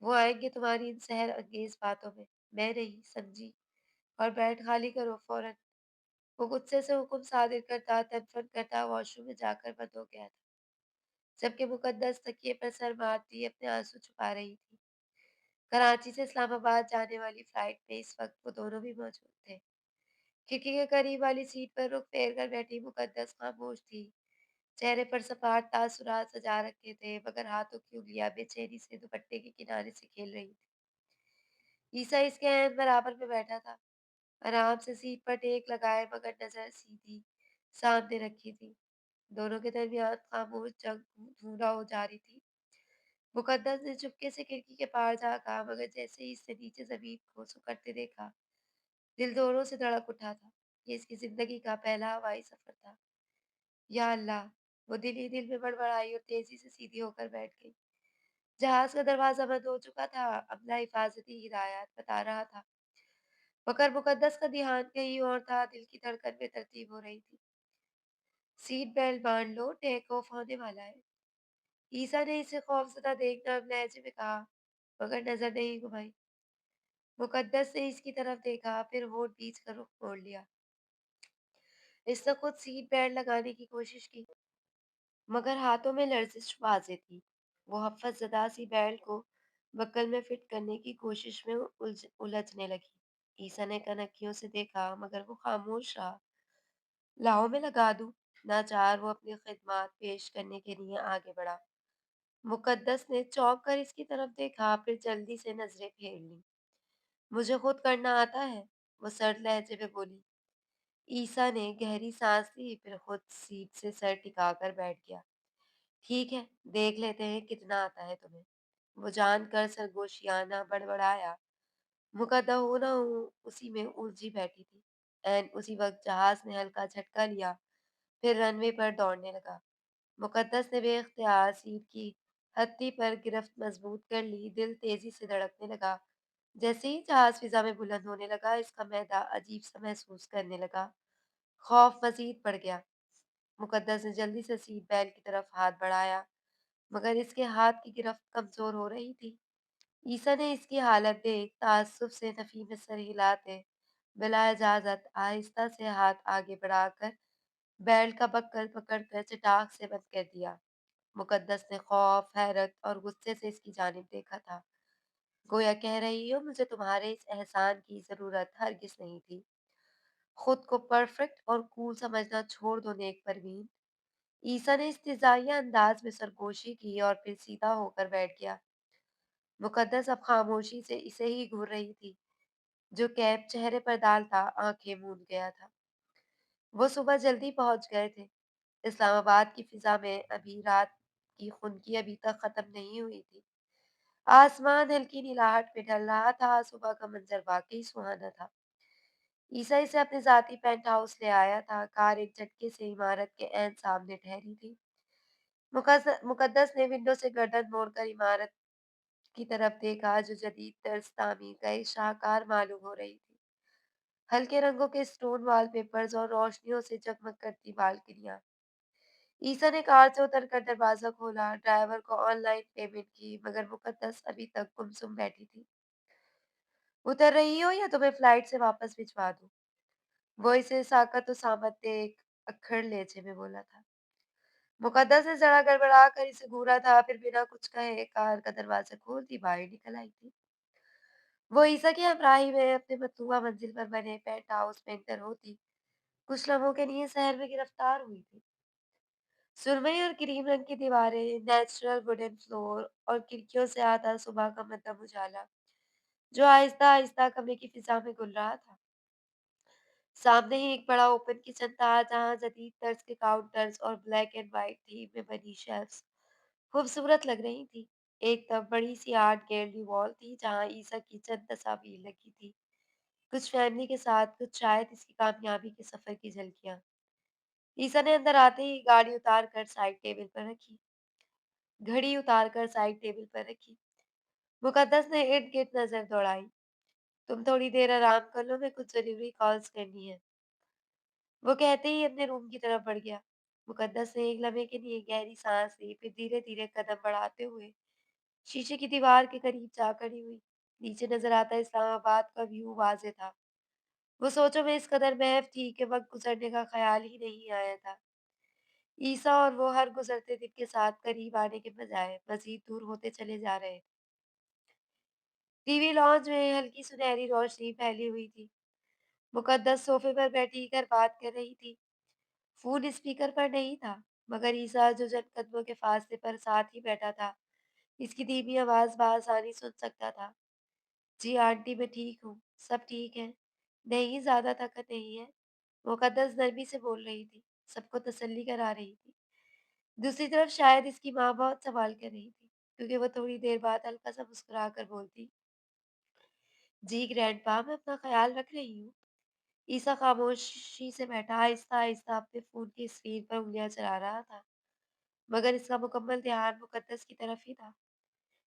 वो आएंगे तुम्हारी इन सहर अंगेज बातों में, मैं नहीं समझी। और बेड खाली करो फौरन। वो गुस्से से हुक्म सादिर करता तनफन करता वॉशरूम में जाकर बंद हो गया था, जबकि मुकद्दस तकिए पर सर मारती अपने आंसू छुपा रही थी। कराची से इस्लामाबाद जाने वाली फ्लाइट में इस वक्त वो दोनों भी मौजूद थे। खिड़की के करीब वाली सीट पर रुख फेर कर बैठी मुकद्दस खामोश थी। चेहरे पर सपाट तासुरात सजा रखे थे, मगर हाथों की उंगलियां बेचैनी से दुपट्टे के किनारे से खेल रही थी। ईसा इसके ऐन बराबर में बैठा था, आराम से सीट पर टेक लगाए, मगर नजर सीधी सामने रखी थी। दोनों के दरमियान खामोश जंग धूना हो जा रही थी। मुकद्दस ने चुपके से खिड़की के पार झाँका, मगर जैसे ही इसने नीचे जमीन को सुकड़ते देखा, दिल जोरों से धड़क उठा था। ये इसकी जिंदगी का पहला हवाई सफर था। या अल्लाह! वो दिल ही दिल में बड़बड़ाई और तेजी से सीधी होकर बैठ गई। जहाज का दरवाजा बंद हो चुका था, अमला हिफाजती हिदायत बता रहा था, मगर मुकद्दस का ध्यान कहीं और था। दिल की धड़कन में तरतीब हो रही थी। सीट बेल्ट बांध लो, टेक ऑफ होने वाला है। ईसा ने इसे खौफजदा देख नर्म लहजे में कहा, मगर नजर नहीं घुमाई। मुकद्दस ने इसकी तरफ देखा, फिर होठ बीच कर रुख मोड़ लिया। इसने खुद सीट बेल्ट लगाने की कोशिश की, मगर हाथों में लर्जिश वाज़ेह थी। वो हफ़्फ़ज़दा सी बेल्ट को बकल में फिट करने की कोशिश में उलझने लगी। ईसा ने कनखियों से देखा, मगर वो खामोश रहा। लाओ मैं लगा दूं। नाचार वो अपनी खिदमत पेश करने के लिए आगे बढ़ा। मुकद्दस ने चौंक कर इसकी तरफ देखा, फिर जल्दी से नजरें फेर ली। मुझे खुद करना आता है, वो सर्द लहजे में बोली। ईसा ने गहरी सांस ली, फिर खुद सीट से सर टिकाकर बैठ गया। ठीक है, देख लेते हैं कितना आता है तुम्हें। वो जानकर सरगोशियाना बड़बड़ाया। मुकद्दर हो ना हो उसी में उलझी बैठी थी। एंड उसी वक्त जहाज ने हल्का झटका लिया, फिर रनवे पर दौड़ने लगा। मुकद्दस ने बेख्तियार सीट की हत्ती पर गिरफ्त मजबूत कर ली। दिल तेजी से धड़कने लगा। जैसे ही जहाज फिजा में बुलंद होने लगा, इसका मैदा अजीब सा महसूस करने लगा। खौफ मजीद बढ़ गया। मुकद्दस ने जल्दी से सीट बेल्ट की तरफ हाथ बढ़ाया, मगर इसके हाथ की गिरफ्त कमजोर हो रही थी। ईसा ने इसकी हालत देख ताज्जुब से नफी में सर हिलाते बिला इजाजत आहिस्ता से हाथ आगे बढ़ाकर बेल्ट का बक्कल पकड़कर चटाक से बंद कर दिया। मुकद्दस ने खौफ, हैरत और गुस्से से इसकी जानिब देखा था। गोया कह रही हो, मुझे तुम्हारे इस एहसान की ज़रूरत हरगिज़ नहीं थी। खुद को परफेक्ट और कूल समझना छोड़ दो नेक परवीन। ईसा ने इस्तिज़ाइया अंदाज में सरगोशी की और फिर सीधा होकर बैठ गया। मुकद्दस अब खामोशी से इसे ही घूर रही थी। जो कैप चेहरे पर डालता आंखें मूंद गया था। वो सुबह जल्दी पहुंच गए थे। इस्लामाबाद की फिजा में अभी रात की खुनकी अभी तक खत्म नहीं हुई थी। आसमान हल्की नीलाहट में ढल रहा था। सुबह का मंजर वाकई सुहाना था। ईसा इसे अपने जाती पेंट हाउस ले आया था। कार एक झटके से इमारत के ऐन सामने ठहरी थी। मुकद्दस ने विंडो से गर्दन मोड़कर इमारत की तरफ देखा, जो जदीद तर्ज तामीर का एक शाहकार मालूम हो रही थी। हल्के रंगों के स्टोन वॉलपेपर्स और रोशनियों से जगमग करती बालकनियां। ईसा ने कार से उतरकर दरवाजा खोला, ड्राइवर को ऑनलाइन पेमेंट की, मगर मुकद्दस अभी तक गुमसुम बैठी थी। उतर रही हो या तुम्हें फ्लाइट से वापस भिजवा दूँ? वो इसे साकत सामत एक अक्खड़ लहजे में बोला था। मुकद्दस ने ज़रा गड़बड़ा कर इसे घूरा था, फिर बिना कुछ कहे कार का दरवाज़ा खोलती बाहर निकल आई थी। वो ईसा की हमराही में अपने मतलूबा मंजिल पर बने पेंट हाउस में एंटर होती, कुछ लम्हों के लिए शहर में गिरफ्तार हुई थी। सुरमई और क्रीम रंग की दीवारें, नेचुरल वुडन फ्लोर और खिड़कियों से आता सुबह का मध्यम उजाला, जो आहिस्ता-आहिस्ता कमरे की फिज़ा में घुल रहा था। सामने ही एक बड़ा ओपन किचन था, जहाँ जदीद तर्ज के काउंटर्स और ब्लैक एंड व्हाइट थीम में बनी शेल्फ्स खूबसूरत लग रही थी। एक तरफ बड़ी सी आर्ट गैलरी वॉल थी, जहाँ ईसा की चंद तस्वीर लगी थी, कुछ फैमिली के साथ, कुछ शायद इसकी कामयाबी के सफर की झलकियां। ईसा ने अंदर आते ही घड़ी उतार कर साइड टेबल पर रखी। मुकद्दस ने इर्द गिर्द नजर दौड़ाई। तुम थोड़ी देर आराम कर लो, मैं कुछ जरूरी कॉल्स करनी है। वो कहते ही अपने रूम की तरफ बढ़ गया। मुकद्दस ने एक लम्हे के लिए गहरी सांस ली, फिर धीरे धीरे कदम बढ़ाते हुए शीशे की दीवार के करीब जा खड़ी हुई। नीचे नजर आता इस्लामाबाद का व्यू वाज़ेह था। वो सोचों में इस कदर महव थी कि वक़्त गुज़रने का ख़्याल ही नहीं आया था। ईसा और वो हर गुज़रते दिन के साथ करीब आने के बजाय मज़ीद दूर होते चले जा रहे थे। टीवी लॉन्च में हल्की सुनहरी रोशनी फैली हुई थी। मुक़द्दस सोफ़े पर बैठी कर बात कर रही थी। फ़ोन स्पीकर पर नहीं था, मगर ईसा जो चंद कदमों के फ़ासले पर साथ ही बैठा था, इसकी धीमी आवाज़ बआसानी सुन सकता था। जी आंटी, मैं ठीक हूँ, सब ठीक है। नहीं, ज़्यादा ताकत नहीं है। मुक़द्दस नरमी से बोल रही थी, सबको तसल्ली करा रही थी। दूसरी तरफ शायद इसकी माँ बहुत सँभाल कर रही थी, क्योंकि वो थोड़ी देर बाद हल्का-सा मुस्कुरा कर बोलती, जी ग्रैंडपा, मैं अपना ख़्याल रख रही हूँ। ईसा खामोशी से बैठा आहिस्ता-आहिस्ता अपने फ़ोन की स्क्रीन पर उँगलियाँ चला रहा था, मगर इसका मुकम्मल ध्यान मुक़द्दस की तरफ ही था।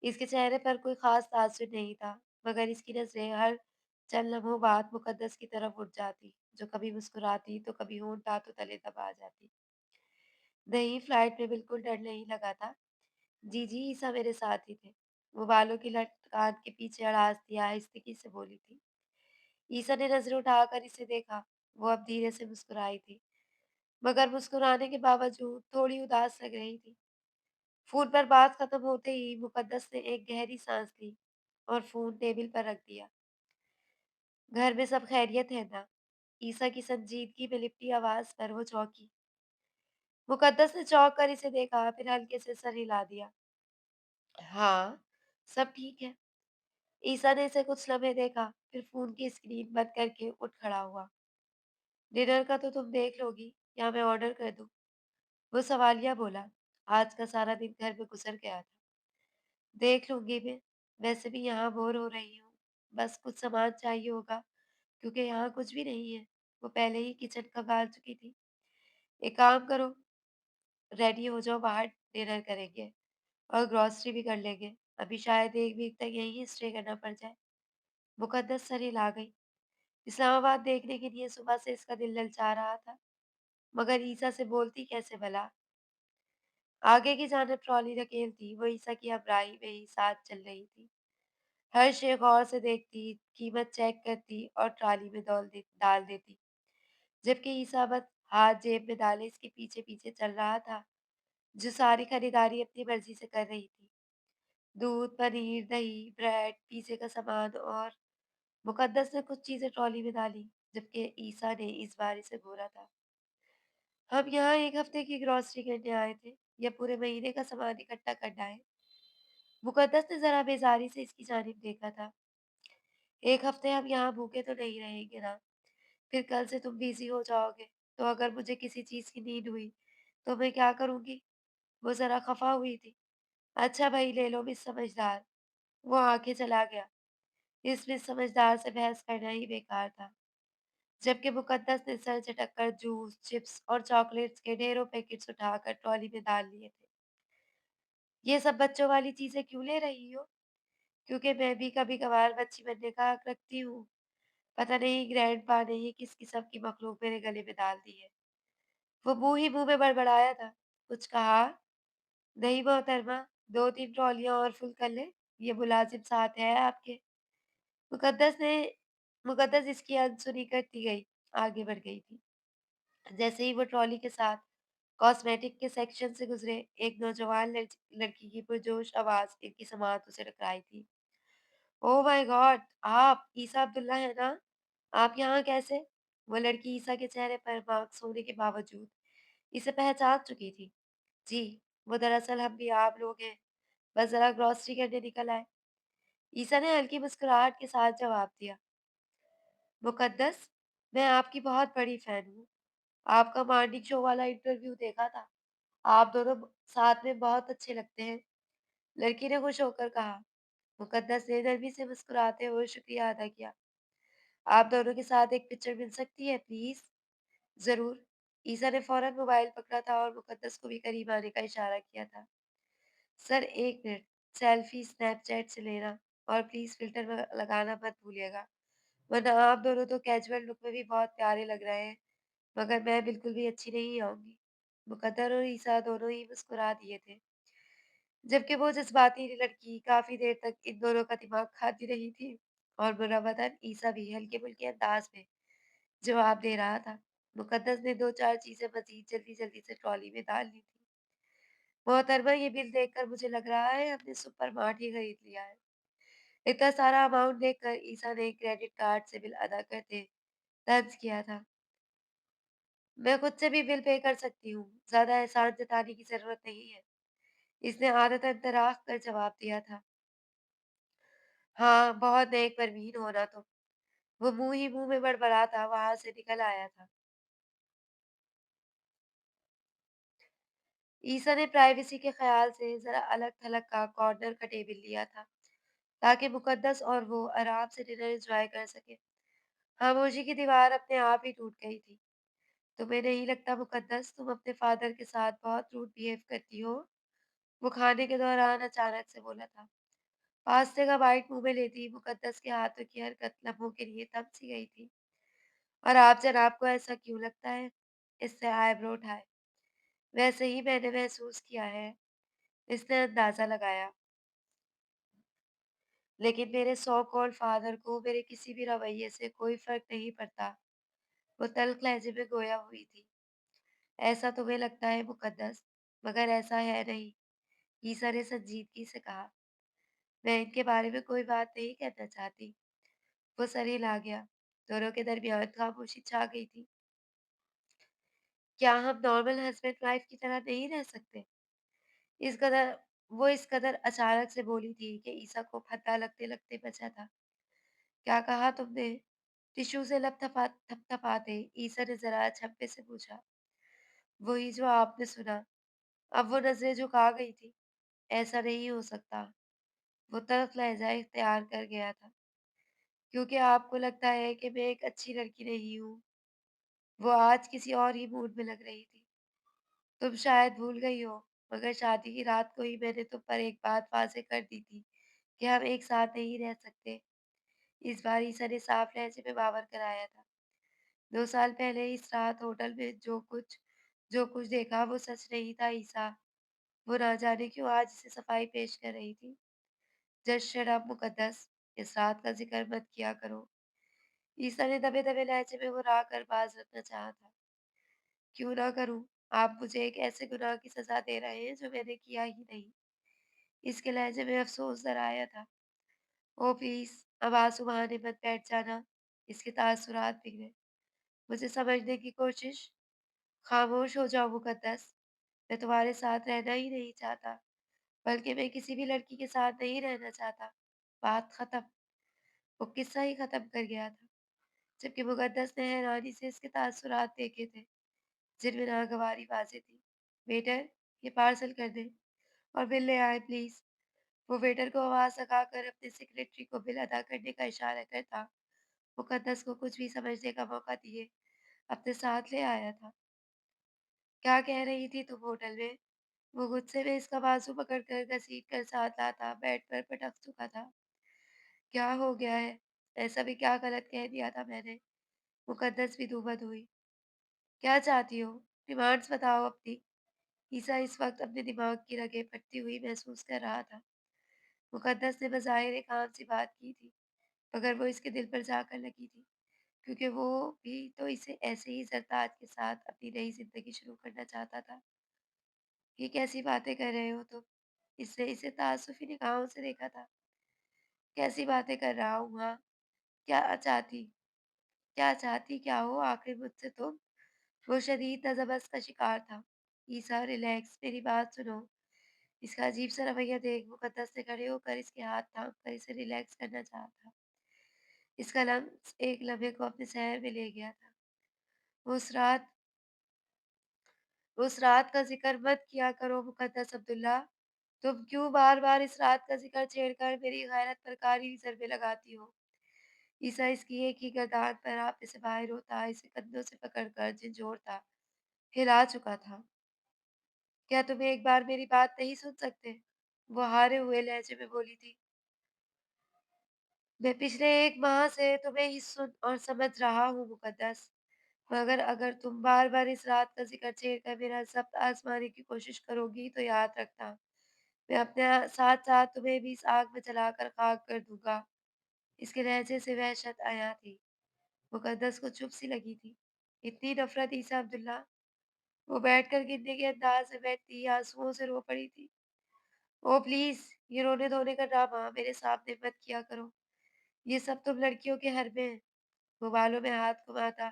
इसके चेहरे पर कोई ख़ास तासुर नहीं था, मगर इसकी नज़रें हर चंद लम्हों बाद मुक़द्दस की तरफ उठ जाती, जो कभी मुस्कुराती, तो कभी होंठ दाँतों तले दबा जाती। नहीं, फ्लाइट में बिल्कुल डर नहीं लगा था। जी, ईसा मेरे साथ ही थे। वो बालों की लटकान के पीछे अड़ास दिए आहिस्तगी से बोली थी। ईसा ने नज़रें उठाकर इसे देखा। वो अब धीरे से मुस्कुराई थी, मगर मुस्कुराने के बावजूद थोड़ी उदास लग रही थी। फ़ोन पर बात खत्म होते ही मुक़द्दस ने एक गहरी सांस ली और फ़ोन टेबल पर रख दिया। घर में सब खैरियत है ना? ईसा की संजीदगी में लिपटी आवाज़ पर वो चौंकी। मुक़द्दस ने चौंक कर इसे देखा, फिर हल्के से सर हिला दिया। हाँ, सब ठीक है। ईसा ने इसे कुछ लम्हे देखा, फिर फ़ोन की स्क्रीन बंद करके उठ खड़ा हुआ। डिनर का तो तुम देख लोगी, या मैं ऑर्डर कर दूँ? वो सवालिया बोला। आज का सारा दिन घर में गुज़र गया था। देख लूँगी मैं, वैसे भी यहाँ बोर हो रही हूँ। बस कुछ सामान चाहिए होगा, क्योंकि यहाँ कुछ भी नहीं है। वो पहले ही किचन खंगाल चुकी थी। एक काम करो, रेडी हो जाओ, बाहर डिनर करेंगे और ग्रोसरी भी कर लेंगे। अभी शायद 1 वीक तक यहीं स्टे करना पड़ जाए। मुकद्दस सर हिला गई। इस्लामाबाद देखने के लिए सुबह से इसका दिल ललचा रहा था, मगर ईसा से बोलती कैसे भला? आगे की जानब ट्रॉली धकेलती, वो ईसा की हमराही में ही साथ चल रही थी। हर शे गौर से देखती, कीमत चेक करती और ट्रॉली में डाल देती, जबकि ईसा बस हाथ जेब में डाले इसके पीछे-पीछे चल रहा था, जो सारी खरीदारी अपनी मर्ज़ी से कर रही थी। दूध, पनीर, दही, ब्रेड, पिज़्ज़े का सामान और मुकद्दस ने कुछ चीज़ें ट्रॉली में डाली, जबकि ईसा ने इस बार इसे घूरा था। हम यहाँ 1 हफ्ते की ग्रॉसरी करने आए थे, या पूरे महीने का सामान इकट्ठा करना है? मुकद्दस ने ज़रा बेज़ारी से इसकी जानिब देखा था। 1 हफ्ते हम यहाँ भूखे तो नहीं रहेंगे ना? फिर कल से तुम बिज़ी हो जाओगे, तो अगर मुझे किसी चीज़ की नीड हुई, तो मैं क्या करूँगी? वो ज़रा खफ़ा हुई थी। अच्छा भई, ले लो मिस समझदार। वो आगे चला गया। इस मिस समझदार से बहस करना ही बेकार था। जबकि मुकद्दस ने सर झटक कर जूस, चिप्स और चॉकलेट्स के ढेरों पैकेट्स उठाकर ट्रॉली में डाल लिए थे। ये सब बच्चों वाली चीज़ें क्यों ले रही हो? क्योंकि मैं भी कभी-कभार बच्ची बनने का हक रखती हूँ। पता नहीं ग्रैंडपा ने ये किस किस्म की मखलूक मेरे गले में डाल दी है। वो मुँह ही मुँह में बड़बड़ाया था। कुछ कहा? नहीं मोहतरमा, 2-3 ट्रॉलियाँ और फुल कर लें। ये मुलाजिम साथ है आपके? मुक़द्दस ने मुक़द्दस इसकी अनसुनी करती गई, आगे बढ़ गई थी। जैसे ही वो ट्रॉली के साथ कॉस्मेटिक के सेक्शन से गुज़रे, एक नौजवान लड़की की पुरजोश आवाज़ इनकी समाअतों से टकराई थी। Oh my God! आप ईसा अब्दुल्ला हैं ना? आप यहाँ कैसे? वो लड़की ईसा के चेहरे पर मार्क्स होने के बावजूद इसे पहचान चुकी थी। जी, वो दरअसल हम भी आप लोग हैं, बस ज़रा ग्रॉसरी करने निकल आए। ईसा ने हल्की मुस्कुराहट के साथ जवाब दिया। मुक़द्दस, मैं आपकी बहुत बड़ी फ़ैन हूँ। आपका मॉर्निंग शो वाला इंटरव्यू देखा था। आप दोनों साथ में बहुत अच्छे लगते हैं। लड़की ने खुश होकर कहा। मुक़द्दस ने नरमी से मुस्कुराते हुए शुक्रिया अदा किया। आप दोनों के साथ एक पिक्चर मिल सकती है प्लीज़? ज़रूर। ईसा ने फ़ौरन मोबाइल पकड़ा था और मुक़द्दस को भी करीब आने का इशारा किया था। सर 1 मिनट, सेल्फ़ी स्नैपचैट से लेना और प्लीज़ फ़िल्टर लगाना मत भूलिएगा, वरना आप दोनों तो कैजुअल लुक में भी बहुत प्यारे लग रहे हैं, मगर मैं बिल्कुल भी अच्छी नहीं आऊँगी। मुक़द्दर और ईसा दोनों ही मुस्कुरा दिए थे, जबकि वो जज़्बाती लड़की काफ़ी देर तक इन दोनों का दिमाग खाती रही थी और मुरव्वतन ईसा भी हल्के-फुल्के अंदाज़ में जवाब दे रहा था। मुक़द्दस ने 2-4 चीज़ें मज़ीद जल्दी-जल्दी से ट्रॉली में डाल ली थी। मोहतरमा, ये बिल देखकर मुझे लग रहा है हमने सुपर मार्ट ही खरीद लिया है। इतना सारा अमाउंट देखकर ईसा ने क्रेडिट कार्ड से बिल अदा करते तंज किया था। मैं खुद से भी बिल पे कर सकती हूँ, ज़्यादा एहसान जताने की ज़रूरत नहीं है। इसने आदतन तराह कर जवाब दिया था। हाँ, बहुत नेक परवीन हो ना तुम। वो मुँह ही मुँह में बड़बड़ाता वहाँ से निकल आया था। ईसा ने प्राइवेसी के ख़्याल से ज़रा अलग-थलग का कॉर्नर का टेबल लिया था, ताकि मुक़द्दस और वो आराम से डिनर एन्जॉय कर सकें। खामोशी की दीवार अपने आप ही टूट गई थी। तुम्हें नहीं लगता मुक़द्दस तुम अपने फ़ादर के साथ बहुत रूड बिहेव करती हो? वो खाने के दौरान अचानक से बोला था। पास्ते का बाइट मुँह में लेती मुक़द्दस के हाथों की हरकत लम्हों के लिए थम सी गई थी। और आप जनाब को ऐसा क्यों लगता है? इसने आईब्रो उठाए। वैसे ही मैंने महसूस किया है, इसने अंदाज़ा लगाया। लेकिन मेरे सो कॉल्ड फादर को मेरे किसी भी रवैये से कोई फ़र्क नहीं पड़ता। वो तल्ख़ लहज़े में गोया हुई थी। ऐसा तुम्हें लगता है मुक़द्दस, मगर ऐसा है नहीं। ईसा ने संजीदगी से कहा। मैं इनके बारे में कोई बात नहीं कहना चाहती। वो सर हिला गया। दोनों के दरमियान खामोशी छा गई थी। क्या हम नॉर्मल हस्बैंड वाइफ की तरह नहीं रह सकते? इस कदर इस कदर अचानक से बोली थी कि ईसा को फंदा लगते-लगते बचा था। क्या कहा तुमने? टिश्यू से थपथपाते ईसा ने ज़रा झपके से पूछा। वही जो आपने सुना। अब वो नज़रें झुका गई थी। ऐसा नहीं हो सकता। वो तल्ख़ लहज़ा इख्तियार कर गया था। क्योंकि आपको लगता है कि मैं एक अच्छी लड़की नहीं हूँ। वो आज किसी और ही मूड में लग रही थी। तुम शायद भूल गई हो, मगर शादी की रात को ही मैंने तुम पर एक बात वाज़ेह कर दी थी कि हम एक साथ नहीं रह सकते। इस बार ईसा ने साफ लहज़े में बावर कराया था। 2 साल पहले इस रात होटल में जो कुछ देखा वो सच नहीं था ईसा। वो ना जाने क्यों आज इसे सफाई पेश कर रही थी। जस्ट शट अप मुकद्दस, इस रात का ज़िक्र मत किया करो। ईसा ने दबे-दबे लहज़े में मुस्कुरा कर बाज़ रखना चाहा था। क्यों ना करूँ? आप मुझे एक ऐसे गुनाह की सज़ा दे रहे हैं जो मैंने किया ही नहीं। इसके लहज़े में अफ़सोस ज़रा आया था। ओह प्लीज़, अब आँसू बहाने मत बैठ जाना। इसके तासुरात बिगड़े। मुझे समझने की कोशिश। खामोश हो जाओ मुकद्दस। मैं तुम्हारे साथ रहना ही नहीं चाहता, बल्कि मैं किसी भी लड़की के साथ नहीं रहना चाहता। बात खत्म। वो किस्सा ही खत्म कर गया था, जबकि मुकद्दस ने हैरानी से इसके तासुरात देखे थे, जिनमें नागवारी वाज़ेह थी। वेटर, ये पार्सल कर दें और बिल ले आएँ प्लीज़। वो वेटर को आवाज़ लगाकर अपने सेक्रेटरी को बिल अदा करने का इशारा करता, मुकद्दस को कुछ भी समझने का मौका दिए अपने साथ ले आया था। क्या कह रही थी तुम होटल में? वो गुस्से में इसका बाजू पकड़कर घसीट कर साथ लाता बेड पर पटक चुका था। क्या हो गया है? ऐसा भी क्या गलत कह दिया था मैंने? मुकद्दस भी दूबद हुई। क्या चाहती हो? डिमांड्स बताओ अपनी। ईसा इस वक्त अपने दिमाग की रगें फटती हुई महसूस कर रहा था। मुकद्दस ने बज़ाहिर एक आम सी बात की थी, मगर वो इसके दिल पर जाकर लगी थी, क्योंकि वो भी तो इसे ऐसे ही ज़रदाद के साथ अपनी नई ज़िंदगी शुरू करना चाहता था। ये कैसी बातें कर रहे हो तुम? इसने इसे ताज्जुबी निगाहों से देखा था। कैसी बातें कर रहा हूँ, हाँ? क्या चाहती क्या हो आखिर मुझसे तुम? वो शदीद नज़्म का शिकार था। ईसा रिलैक्स, मेरी बात सुनो। इसका अजीब-सा रवैया देख मुक़द्दस ने खड़े होकर इसके हाथ थाम कर इसे रिलैक्स करना चाहा था। इसका लम्स एक लम्हे को अपने शहर में ले गया था। उस रात उस रात का ज़िक्र मत किया करो मुक़द्दस अब्दुल्ला। तुम क्यों बार-बार इस रात का ज़िक्र छेड़कर मेरी गैरत पर कारी ज़रबें लगाती हो? ईसा इसकी एक ही गर्दान पर आपे से बाहिर होता, इसे कंधों से पकड़कर झंझोड़ता, हिला चुका था। क्या तुम एक बार मेरी बात नहीं सुन सकते? वो हारे हुए लहजे में बोली थी। मैं पिछले 1 माह से तुम्हें ही सुन और समझ रहा हूँ मुक़द्दस, मगर अगर तुम बार-बार इस रात का ज़िक्र छेड़कर मेरा ज़ब्त आज़माने की कोशिश करोगी तो याद रखना, मैं अपने साथ-साथ तुम्हें भी इस आग में जलाकर खाक कर दूँगा। इसके लहजे से वहशत आया थी। मुक़द्दस को चुप सी लगी थी। इतनी नफ़रत ईसा अब्दुल्ला! वो बैठकर गिनने के अंदाज़ में बैठती आँसुओं से रो पड़ी थी। ओह प्लीज़! ये रोने-धोने का ड्रामा मेरे सामने मत किया करो। ये सब तुम लड़कियों के हरबे हैं। वो बालों में हाथ घुमाता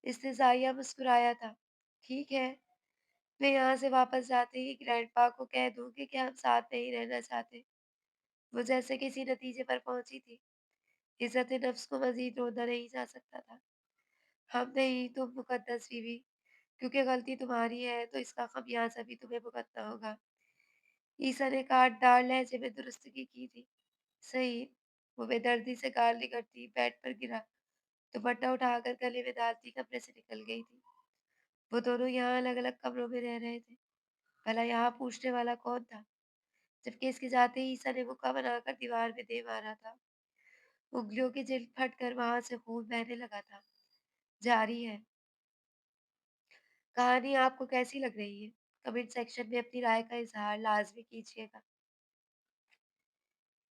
इस्तेज़ाइया मुस्कुराया था। ठीक है, मैं यहाँ से वापस जाते ही ग्रैंडपा को कह दूँगी कि हम साथ नहीं रहना चाहते। वो जैसे किसी नतीजे पर पहुँची थी। इज़्ज़त-ए-नफ्स को मज़ीद रोंदा नहीं जा सकता था। हम नहीं, तुम मुक़द्दस बीवी, क्योंकि गलती तुम्हारी है तो इसका ख़मियाज़ा भी तुम्हें भुगतना होगा। ईसा ने कांटदार लहजे में दुरुस्तगी की थी। सही, वो बेदर्दी से गाल निगलती बेड पर गिरा, दुपट्टा उठाकर गले में डालती कमरे से निकल गई थी। वो दोनों यहाँ अलग-अलग कमरों में रह रहे थे। भला यहाँ पूछने वाला कौन था? जबकि इसके जाते ही ईसा ने मुक्का बनाकर दीवार में दे मारा था। उंगलियों की जिल्द फटकर वहां से खून बहने लगा था। जारी है। कहानी आपको कैसी लग रही है? कमेंट सेक्शन में अपनी राय का इज़हार लाज़मी कीजिएगा।